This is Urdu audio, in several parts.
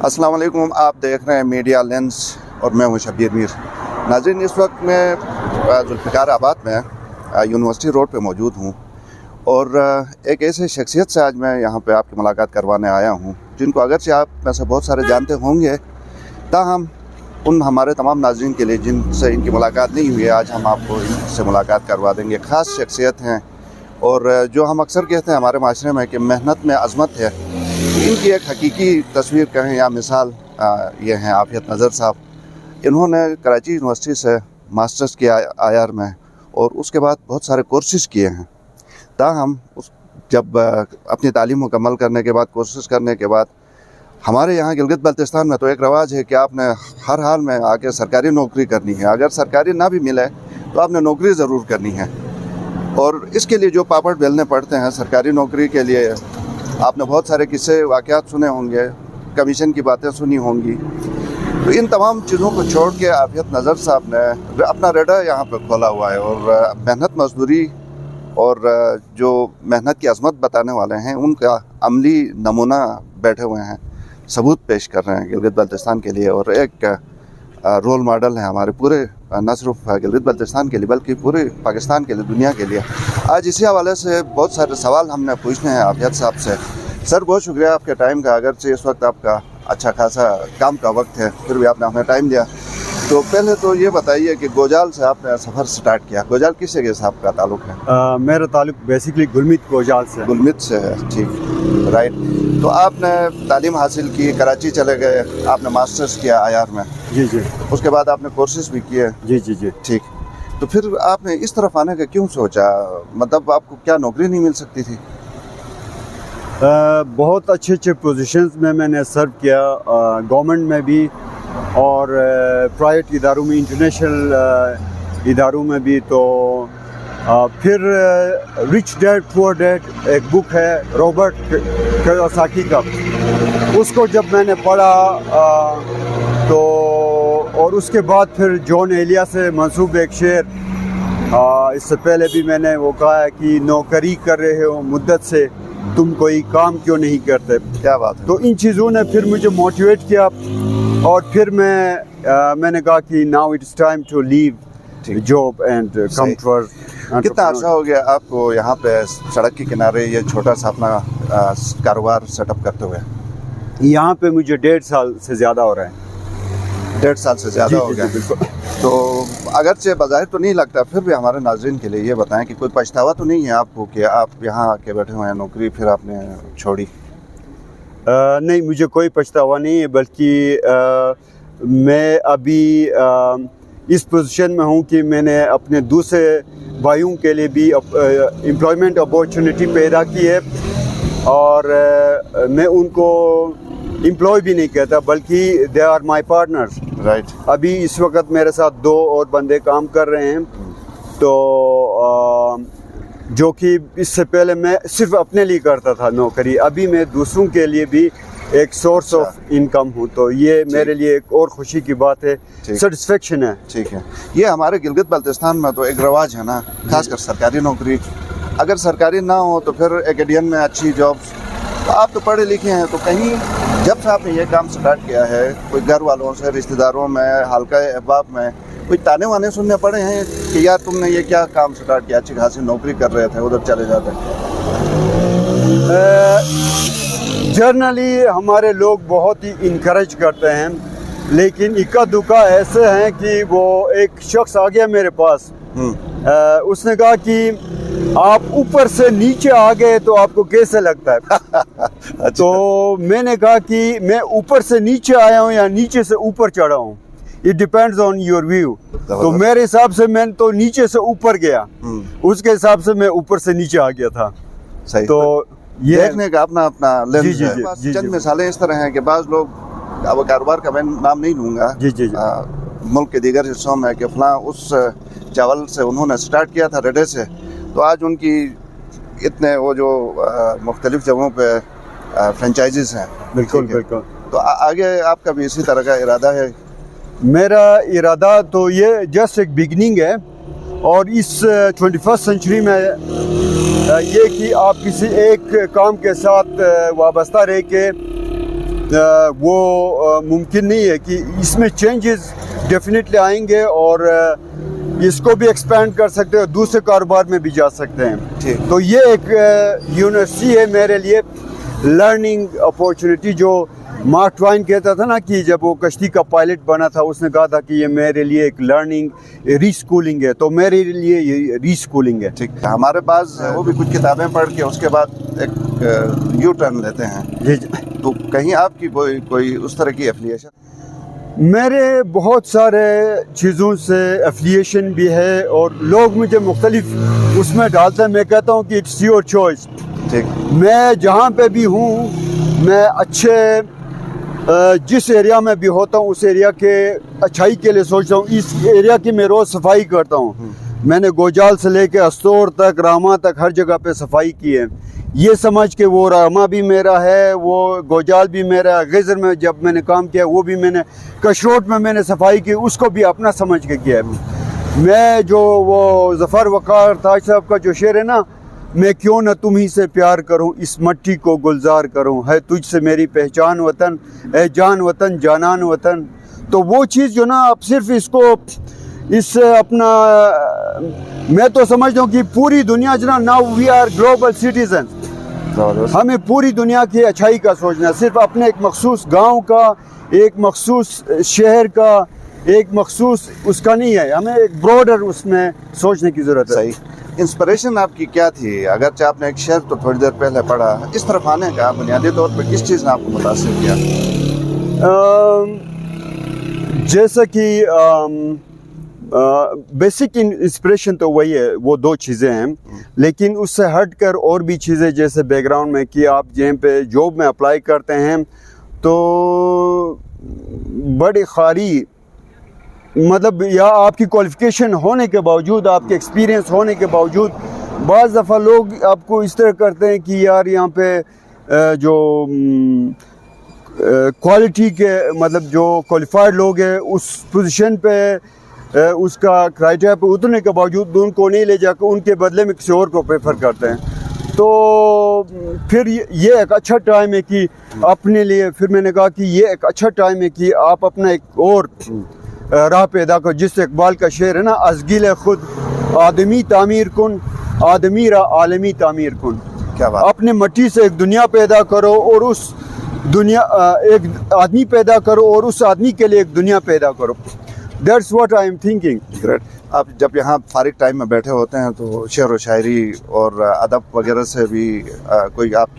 السلام علیکم، آپ دیکھ رہے ہیں میڈیا لینس اور میں ہوں شبیر میر۔ ناظرین، اس وقت میں ذوالفقار آباد میں یونیورسٹی روڈ پہ موجود ہوں اور ایک ایسے شخصیت سے آج میں یہاں پہ آپ کی ملاقات کروانے آیا ہوں جن کو اگرچہ آپ میں سے بہت سارے جانتے ہوں گے، تاہم ان ہمارے تمام ناظرین کے لیے جن سے ان کی ملاقات نہیں ہوئی ہے، آج ہم آپ کو ان سے ملاقات کروا دیں گے۔ خاص شخصیت ہیں اور جو ہم اکثر کہتے ہیں ہمارے معاشرے میں کہ محنت میں عظمت ہے، ان کی ایک حقیقی تصویر کہیں یا مثال یہ ہیں عافیت نظر صاحب۔ انہوں نے کراچی یونیورسٹی سے ماسٹرز کیا آئی میں اور اس کے بعد بہت سارے کورسز کیے ہیں۔ تاہم جب اپنی تعلیم مکمل کرنے کے بعد، کورسز کرنے کے بعد، ہمارے یہاں گلگت بلتستان میں تو ایک رواج ہے کہ آپ نے ہر حال میں آ کے سرکاری نوکری کرنی ہے، اگر سرکاری نہ بھی ملے تو آپ نے نوکری ضرور کرنی ہے، اور اس کے لیے جو پاپڑ بیلنے پڑتے ہیں سرکاری نوکری کے لیے، آپ نے بہت سارے قصے واقعات سنے ہوں گے، کمیشن کی باتیں سنی ہوں گی۔ تو ان تمام چیزوں کو چھوڑ کے عافیت نظر صاحب نے اپنا ریڈا یہاں پہ کھولا ہوا ہے اور محنت مزدوری اور جو محنت کی عظمت بتانے والے ہیں ان کا عملی نمونہ بیٹھے ہوئے ہیں، ثبوت پیش کر رہے ہیں گلگت بلتستان کے لیے، اور ایک رول ماڈل ہے ہمارے پورے نہ صرف گلگت بلتستان کے لیے بلکہ پورے پاکستان کے لیے، دنیا کے لیے۔ آج اسی حوالے سے بہت سارے سوال ہم نے پوچھنے ہیں عافیت صاحب سے۔ سر، بہت شکریہ آپ کے ٹائم کا، اگرچہ اس وقت آپ کا اچھا خاصا کام کا وقت ہے، پھر بھی آپ نے ہمیں ٹائم دیا۔ تو پہلے تو یہ بتائیے کہ گوجال سے آپ نے سفر سٹارٹ کیا، گوجال کس جگہ سے آپ کا تعلق ہے؟ میرا تعلق بیسیکلی گلمت گوجال سے ہے۔ گلمت سے ہے، ٹھیک، رائٹ۔ تو آپ نے تعلیم حاصل کی، کراچی چلے گئے، آپ نے ماسٹرز کیا آئی میں، جی جی، اس کے بعد آپ نے کورسز بھی کیے، جی جی جی، ٹھیک۔ تو پھر آپ نے اس طرف آنے کا کیوں سوچا؟ مطلب آپ کو کیا نوکری نہیں مل سکتی تھی؟ بہت اچھے اچھے پوزیشنز میں نے سرو کیا، گورنمنٹ میں بھی اور پرائیویٹ اداروں میں، انٹرنیشنل اداروں میں بھی۔ تو پھر رچ ڈیڈ پور ڈیڈ ایک بک ہے رابرٹ کیوساکی کا، اس کو جب میں نے پڑھا تو، اور اس کے بعد پھر جان ایلیا سے منسوب ایک شعر، اس سے پہلے بھی میں نے وہ کہا ہے کہ نوکری کر رہے ہو مدت سے، تم کوئی کام کیوں نہیں کرتے؟ کیا بات ہے۔ تو ان چیزوں نے پھر مجھے موٹیویٹ کیا، اور پھر میں نے کہا کہ now it's time to leave job and come for. کتنا عرصہ ہو گیا آپ کو یہاں پہ سڑک کے کنارے یہ چھوٹا سا اپنا کاروبار سیٹ اپ کرتے ہوئے؟ یہاں پہ مجھے 1.5 سال سے زیادہ ہو رہا ہے۔ 1.5 سال سے زیادہ ہو گیا، بالکل۔ تو اگرچہ بظاہر تو نہیں لگتا، پھر بھی ہمارے ناظرین کے لیے یہ بتائیں کہ کوئی پچھتاوا تو نہیں ہے آپ کو کہ آپ یہاں آ کے بیٹھے ہوئے ہیں، نوکری پھر آپ نے چھوڑی؟ نہیں، مجھے کوئی پچھتاوا نہیں ہے، بلکہ میں ابھی اس پوزیشن میں ہوں کہ میں نے اپنے دوسرے بھائیوں کے لیے بھی امپلائمنٹ اپارچونیٹی پیدا کی ہے، اور میں ان کو امپلائی بھی نہیں کہتا بلکہ they are my partners, right. ابھی اس وقت میرے ساتھ 2 اور بندے کام کر رہے ہیں، تو جو کہ اس سے پہلے میں صرف اپنے لیے کرتا تھا نوکری، ابھی میں دوسروں کے لیے بھی ایک سورس آف انکم ہوں، تو یہ میرے لیے ایک اور خوشی کی بات ہے، سیٹسفیکشن ہے۔ ٹھیک ہے، یہ ہمارے گلگت بلتستان میں تو ایک رواج ہے نا، خاص کر سرکاری نوکری، اگر سرکاری نہ ہو تو پھر ایکیڈین میں اچھی جابس۔ تو آپ تو پڑھے لکھے ہیں، تو کہیں جب سے آپ نے یہ کام سٹارٹ کیا ہے، کوئی گھر والوں سے، رشتہ داروں میں، حلقہ احباب میں کوئی تانے وانے سننے پڑے ہیں کہ یار تم نے یہ کیا کام سٹارٹ کیا، اچھی خاصی نوکری کر رہے تھے ادھر چلے جاتے؟ جرنلی ہمارے لوگ بہت ہی انکریج کرتے ہیں، لیکن اکا دکا ایسے ہیں کہ وہ ایک شخص آ گیا میرے پاس، اس نے کہا کہ آپ اوپر سے نیچے آ گئے تو آپ کو کیسے لگتا ہے؟ تو میں نے کہا کہ میں اوپر سے نیچے آیا ہوں یا نیچے سے اوپر چڑھا ہوں، it depends on your view. تو میرے حساب سے میں تو نیچے سے اوپر گیا، اس کے حساب سے میں اوپر سے نیچے آ گیا تھا۔ صحیح۔ تو یہ دیکھنے کا اپنا لینس ہے۔ چند مثالیں اس طرح ہیں کہ بعض لوگ، اب کاروبار کا میں نام نہیں لوں گا، ملک کے دیگر حصوں میں، کہ فلاں اس چاول سے انہوں نے سٹارٹ کیا تھا، ریڈے سے، تو آج ان کی اتنے وہ جو مختلف جگہوں پہ فرینچائزز ہیں۔ بالکل بالکل۔ تو آگے آپ کا بھی اسی طرح کا ارادہ ہے؟ میرا ارادہ تو یہ جسٹ ایک بگننگ ہے، اور اس 21st سینچری میں یہ کہ آپ کسی ایک کام کے ساتھ وابستہ رہ کے وہ ممکن نہیں ہے کہ اس میں چینجز ڈیفینیٹلی آئیں گے اور اس کو بھی ایکسپینڈ کر سکتے ہیں, دوسرے کاروبار میں بھی جا سکتے ہیں. تو یہ ایک یونیورسٹی ہے میرے لیے لرننگ اپورچونٹی. جو مارک ٹوائن کہتا تھا نا کہ جب وہ کشتی کا پائلٹ بنا تھا, اس نے کہا تھا کہ یہ میرے لیے ایک لرننگ ری اسکولنگ ہے, تو میرے لیے یہ ری اسکولنگ ہے. ٹھیک, ہمارے پاس وہ بھی کچھ کتابیں پڑھ کے اس کے بعد ایک یو ٹرن لیتے ہیں. جی, تو کہیں آپ کی کوئی اس طرح کی ایفیلیشن؟ میرے بہت سارے چیزوں سے ایفیلیشن بھی ہے اور لوگ مجھے مختلف اس میں ڈالتے ہیں. میں کہتا ہوں کہ اٹس یور چوائس. ٹھیک, میں جہاں پہ بھی ہوں, میں اچھے جس ایریا میں بھی ہوتا ہوں اس ایریا کے اچھائی کے لیے سوچتا ہوں. اس ایریا کی میں روز صفائی کرتا ہوں. میں نے گوجال سے لے کے استور تک, راما تک, ہر جگہ پہ صفائی کی ہے, یہ سمجھ کے وہ راما بھی میرا ہے, وہ گوجال بھی میرا ہے. غزر میں جب میں نے کام کیا وہ بھی میں نے, کشروٹ میں نے صفائی کی, اس کو بھی اپنا سمجھ کے کیا ہے. میں جو وہ ظفر وقار تاج صاحب کا جو شعر ہے نا, میں کیوں نہ تم ہی سے پیار کروں, اس مٹی کو گلزار کروں, ہے تجھ سے میری پہچان وطن, اے جان وطن جانان وطن. تو وہ چیز جو نا اب صرف اس کو اس اپنا, میں تو سمجھتا ہوں کہ پوری دنیا جو نا now we are global citizen, ہمیں پوری دنیا کی اچھائی کا سوچنا ہے, صرف اپنے ایک مخصوص گاؤں کا, ایک مخصوص شہر کا, ایک مخصوص اس کا نہیں ہے. ہمیں ایک براڈر اس میں سوچنے کی ضرورت ہے. صحیح. انسپریشن آپ کی کیا تھی؟ اگرچہ آپ نے ایک شعر تو تھوڑی دیر پہلے پڑھا, اس طرف آنے کا بنیادی طور پہ کس چیز نے آپ کو متاثر کیا؟ جیسا کہ بیسک انسپریشن تو وہی ہے, وہ دو چیزیں ہیں, لیکن اس سے ہٹ کر اور بھی چیزیں جیسے بیک گراؤنڈ میں کہ آپ جہاں پہ جاب میں اپلائی کرتے ہیں تو بڑی خاری مطلب, یا آپ کی کوالیفیکیشن ہونے کے باوجود, آپ کے ایکسپیرینس ہونے کے باوجود, بعض دفعہ لوگ آپ کو اس طرح کرتے ہیں کہ یار یہاں پہ جو کوالٹی کے مطلب جو کوالیفائڈ لوگ ہیں اس پوزیشن پہ اس کا کرائٹیریا پہ اترنے کے باوجود ان کو نہیں لے جا کے ان کے بدلے میں کسی اور کو پریفر کرتے ہیں. تو پھر یہ ایک اچھا ٹائم ہے کہ اپنے لیے, پھر میں نے کہا کہ یہ ایک اچھا ٹائم ہے کہ آپ اپنا ایک اور راہ پیدا کرو. جس سے اقبال کا شعر ہے نا, ازگیل خود آدمی تعمیر کن, آدمی را عالمی تعمیر کن. کیا بات, اپنے مٹی سے ایک دنیا پیدا کرو اور اس دنیا ایک آدمی پیدا کرو اور اس آدمی کے لیے ایک دنیا پیدا کرو. That's what I am thinking. Great. آپ جب یہاں فارغ ٹائم میں بیٹھے ہوتے ہیں تو شعر و شاعری اور ادب وغیرہ سے بھی کوئی آپ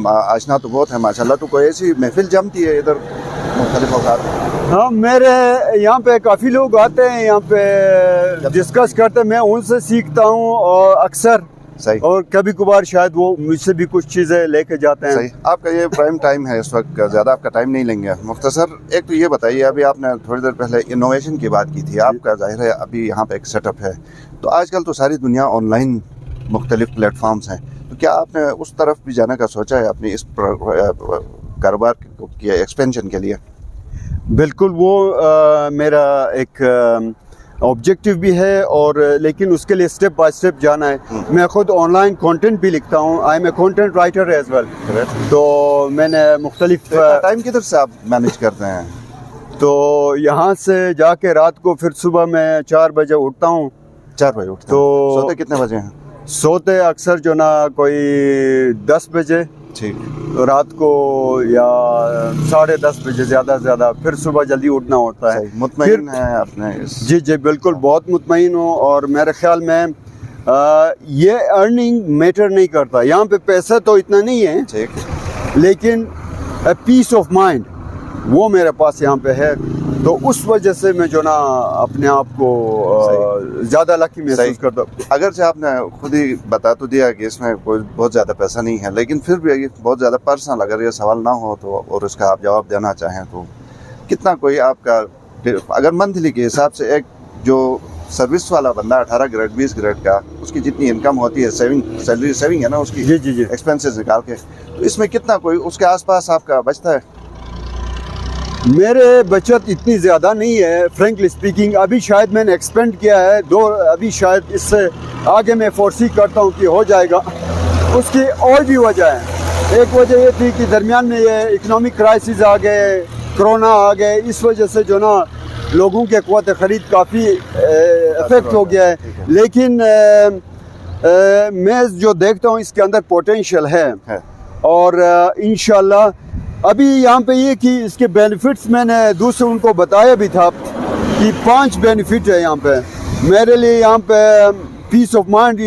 آشنا تو بہت ہے ماشاءاللہ, تو کوئی ایسی محفل جمتی ہے ادھر مختلف اوقات؟ ہاں, میرے یہاں پہ کافی لوگ آتے ہیں, یہاں پہ ڈسکس کرتے ہیں, میں ان سے سیکھتا ہوں اور اکثر, صحیح, اور کبھی کبھار شاید وہ مجھ سے بھی کچھ چیزیں لے کے جاتے ہیں. صحیح. آپ کا یہ پرائم ٹائم ہے اس وقت, زیادہ آپ کا ٹائم نہیں لیں گے. مختصر ایک تو یہ بتائیے, ابھی آپ نے تھوڑی دیر پہلے انوویشن کی بات کی تھی, آپ کا ظاہر ہے ابھی یہاں پہ ایک سیٹ اپ ہے, تو آج کل تو ساری دنیا آن لائن مختلف پلیٹ فارمز ہیں, تو کیا آپ نے اس طرف بھی جانے کا سوچا ہے اپنی اس کاروبار کی ایکسپینشن کے لیے؟ بالکل, وہ میرا ایک آبجیکٹیو بھی ہے, اور لیکن اس کے لیے اسٹیپ بائی اسٹیپ جانا ہے. میں خود آن لائن کانٹینٹ بھی لکھتا ہوں, I am a content writer as well. تو میں نے مختلف ٹائم کدھر سے آپ مینیج کرتے ہیں؟ تو یہاں سے جا کے رات کو پھر صبح میں 4 بجے اٹھتا ہوں. 4 بجے اٹھتے ہیں؟ تو سوتے کتنے بجے ہیں؟ سوتے اکثر جو نا کوئی 10 بجے, ٹھیک, رات کو یا 10:30 بجے زیادہ سے زیادہ. پھر صبح جلدی اٹھنا ہوتا ہے. مطمئن ہے اپنے؟ جی جی بالکل, بہت مطمئن ہوں, اور میرے خیال میں یہ ارننگ میٹر نہیں کرتا. یہاں پہ پیسہ تو اتنا نہیں ہے, ٹھیک, لیکن پیس آف مائنڈ وہ میرے پاس یہاں پہ ہے. تو اس وجہ سے میں جو نا اپنے آپ کو زیادہ لکی محسوس کرتا ہوں. اگرچہ آپ نے خود ہی بتا تو دیا کہ اس میں کوئی بہت زیادہ پیسہ نہیں ہے, لیکن پھر بھی بہت زیادہ پرسنل اگر یہ سوال نہ ہو تو, اور اس کا آپ جواب دینا چاہیں تو, کتنا کوئی آپ کا اگر منتھلی کے حساب سے ایک جو سروس والا بندہ 18 گریڈ 20 گریڈ کا, اس کی جتنی انکم ہوتی ہے, سیلری سیونگ ہے نا اس کی, جی جی ایکسپینسز نکال کے, تو اس میں کتنا کوئی اس کے آس پاس آپ کا بچتا ہے؟ میرے بچت اتنی زیادہ نہیں ہے فرینکلی اسپیکنگ. ابھی شاید میں نے ایکسپینڈ کیا ہے ابھی شاید اس سے آگے میں فورسی کرتا ہوں کہ ہو جائے گا. اس کی اور بھی وجہ ہے. ایک وجہ یہ تھی کہ درمیان میں یہ اکنامک کرائسس آ گئے, کرونا آ گئے, اس وجہ سے جو نا لوگوں کے قوت خرید کافی افیکٹ ہو گیا ہے. لیکن میں جو دیکھتا ہوں اس کے اندر پوٹینشیل ہے, اور انشاءاللہ ابھی یہاں پہ یہ کہ اس کے بینیفٹس میں نے دوسرے ان کو بتایا بھی تھا کہ 5 بینیفٹ ہے یہاں پہ. میرے لیے یہاں پہ پیس آف مائنڈ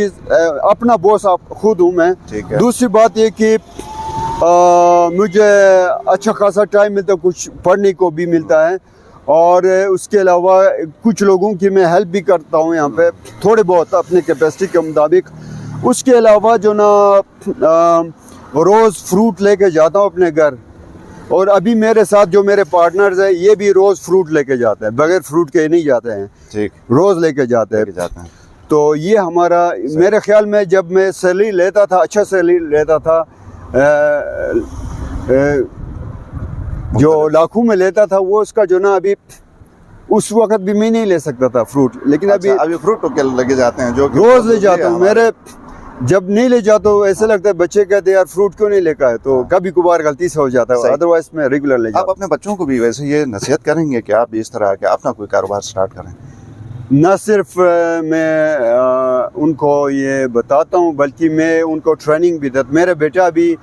اپنا باس آپ خود ہوں میں. دوسری بات یہ کہ مجھے اچھا خاصا ٹائم ملتا ہے, کچھ پڑھنے کو بھی ملتا ہے, اور اس کے علاوہ کچھ لوگوں کی میں ہیلپ بھی کرتا ہوں یہاں پہ تھوڑے بہت اپنے کیپیسٹی کے مطابق. اس کے علاوہ جو نا روز فروٹ لے کے جاتا ہوں اپنے گھر, اور ابھی میرے ساتھ جو میرے پارٹنرز ہیں یہ بھی روز فروٹ لے کے جاتے ہیں, بغیر فروٹ کے نہیں جاتے ہیں, روز لے کے جاتے ہیں. تو یہ ہمارا, میرے خیال میں جب میں سیلری لیتا تھا, اچھا سیلری لیتا تھا, جو لاکھوں میں لیتا تھا, وہ اس کا جو نا ابھی اس وقت بھی میں نہیں لے سکتا تھا فروٹ. لیکن ابھی فروٹ تو لگے جاتے ہیں جو روز لے جاتا ہوں. میرے جب نہیں لے جاتا ہوں ایسا لگتا ہے بچے کہتے ہیں یار فروٹ کیوں نہیں لے کے آئے, تو کبھی کبھار غلطی سے ہو جاتا ہے, ادروائز میں ریگولر لے جاتا ہوں. آپ اپنے بچوں کو بھی ویسے یہ نصیحت کریں گے کہ آپ بھی اس طرح کہ اپنا کوئی کاروبار سٹارٹ کریں؟ نہ صرف میں ان کو یہ بتاتا ہوں بلکہ میں ان کو ٹریننگ بھی دیتا. میرا بیٹا ابھی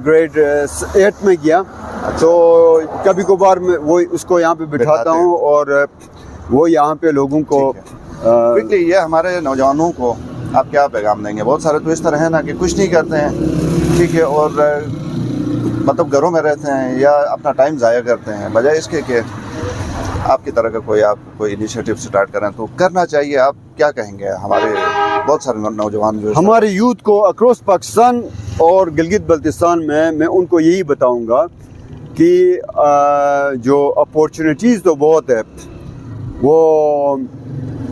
گریڈ 8 میں گیا, تو کبھی کبھار میں وہ اس کو یہاں پہ بٹھاتا ہوں, اور وہ یہاں پہ لوگوں کو یہ ہمارے نوجوانوں کو آپ کیا پیغام دیں گے؟ بہت سارے تو اس طرح ہیں نا کہ کچھ نہیں کرتے ہیں, ٹھیک ہے, اور مطلب گھروں میں رہتے ہیں یا اپنا ٹائم ضائع کرتے ہیں, بجائے اس کے کہ آپ کی طرح کا کوئی انیشیٹو سٹارٹ کریں تو کرنا چاہیے. آپ کیا کہیں گے ہمارے بہت سارے نوجوان جو ہمارے یوتھ کو اکراس پاکستان اور گلگت بلتستان میں ان کو یہی بتاؤں گا کہ جو اپورچونیٹیز تو بہت ہے. وہ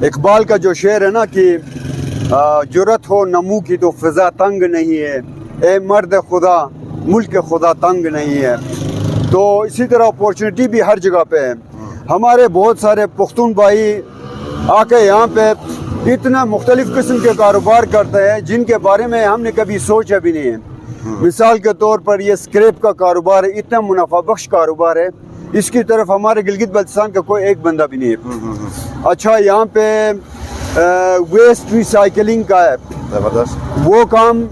اقبال کا جو شعر ہے نا کہ جرت ہو نمو کی تو فضا تنگ نہیں ہے, اے مرد خدا ملک خدا تنگ نہیں ہے. تو اسی طرح اپورچونیٹی بھی ہر جگہ پہ ہے. ہمارے بہت سارے پختون بھائی آ کے یہاں پہ اتنا مختلف قسم کے کاروبار کرتے ہیں جن کے بارے میں ہم نے کبھی سوچا بھی نہیں ہے. مثال کے طور پر یہ اسکریپ کا کاروبار ہے, اتنا منافع بخش کاروبار ہے, اس کی طرف ہمارے گلگت بلتستان کا کوئی ایک بندہ بھی نہیں ہے. اچھا, یہاں پہ ویسٹ ریسائکلنگ کا ہے, زبردست, وہ کام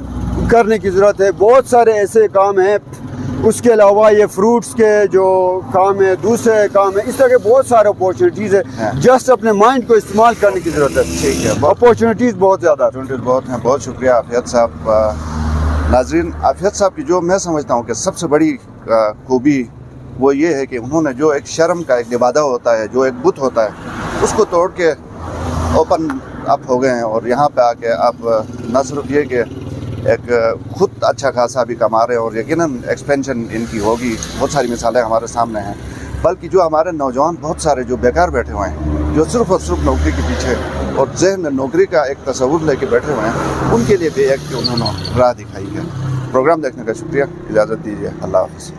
کرنے کی ضرورت ہے. بہت سارے ایسے کام ہیں. اس کے علاوہ یہ فروٹس کے جو کام ہے, دوسرے کام ہے, اس طرح کے بہت سارے اپورچونیٹیز ہیں. جسٹ اپنے مائنڈ کو استعمال کرنے کی ضرورت ہے. ٹھیک ہے, اپورچونیٹیز بہت زیادہ بہت ہیں. بہت شکریہ عافیت صاحب. ناظرین, عافیت صاحب کی جو میں سمجھتا ہوں کہ سب سے بڑی خوبی وہ یہ ہے کہ انہوں نے جو ایک شرم کا ایک لبادہ ہوتا ہے, جو ایک بت ہوتا ہے, اس کو توڑ کے اوپن اپ ہو گئے ہیں, اور یہاں پہ آ کے آپ نہ صرف یہ کہ ایک خود اچھا خاصا بھی کما رہے ہیں, اور یقیناً ایکسپینشن ان کی ہوگی. بہت ساری مثالیں ہمارے سامنے ہیں. بلکہ جو ہمارے نوجوان بہت سارے جو بیکار بیٹھے ہوئے ہیں, جو صرف اور صرف نوکری کے پیچھے اور ذہن میں نوکری کا ایک تصور لے کے بیٹھے ہوئے ہیں, ان کے لیے بھی ایک کہ انہوں نے راہ دکھائی ہے. پروگرام دیکھنے کا شکریہ. اجازت دیجیے. اللہ حافظ.